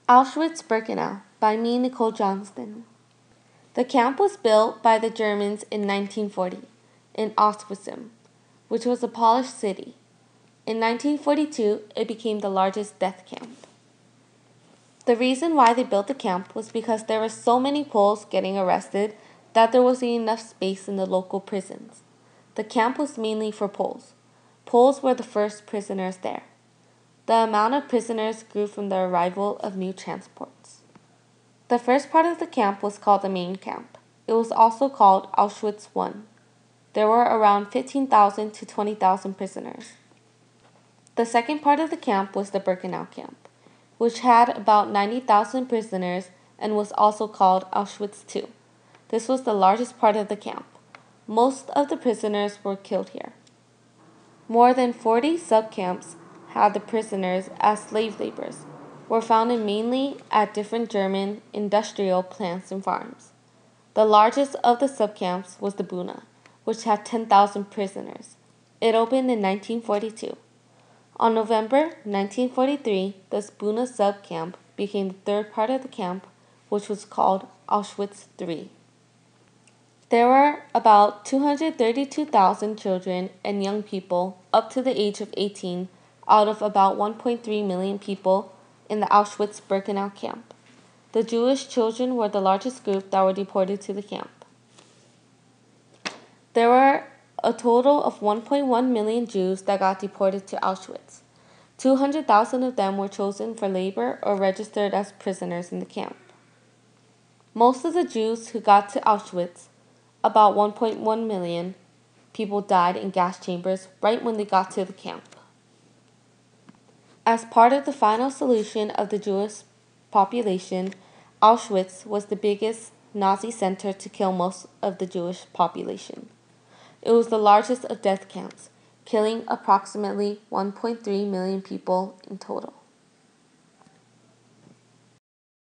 Auschwitz-Birkenau by me, Nicole Johnston. The camp was built by the Germans in 1940 in Auschwitz, which was a Polish city. In 1942, it became the largest death camp. The reason why they built the camp was because there were so many Poles getting arrested that there wasn't enough space in the local prisons. The camp was mainly for Poles. Poles were the first prisoners there. The amount of prisoners grew from the arrival of new transports. The first part of the camp was called the main camp. It was also called Auschwitz I. There were around 15,000 to 20,000 prisoners. The second part of the camp was the Birkenau camp, which had about 90,000 prisoners and was also called Auschwitz II. This was the largest part of the camp. Most of the prisoners were killed here. More than 40 subcamps had the prisoners as slave laborers, were found mainly at different German industrial plants and farms. The largest of the subcamps was the Buna, which had 10,000 prisoners. It opened in 1942. On November 1943, the Buna subcamp became the third part of the camp, which was called Auschwitz III. There were about 232,000 children and young people up to the age of 18 out of about 1.3 million people in the Auschwitz-Birkenau camp. The Jewish children were the largest group that were deported to the camp. There were a total of 1.1 million Jews that got deported to Auschwitz. 200,000 of them were chosen for labor or registered as prisoners in the camp. Most of the Jews who got to Auschwitz, about 1.1 million people, died in gas chambers right when they got to the camp. As part of the final solution of the Jewish population, Auschwitz was the biggest Nazi center to kill most of the Jewish population. It was the largest of death camps, killing approximately 1.3 million people in total.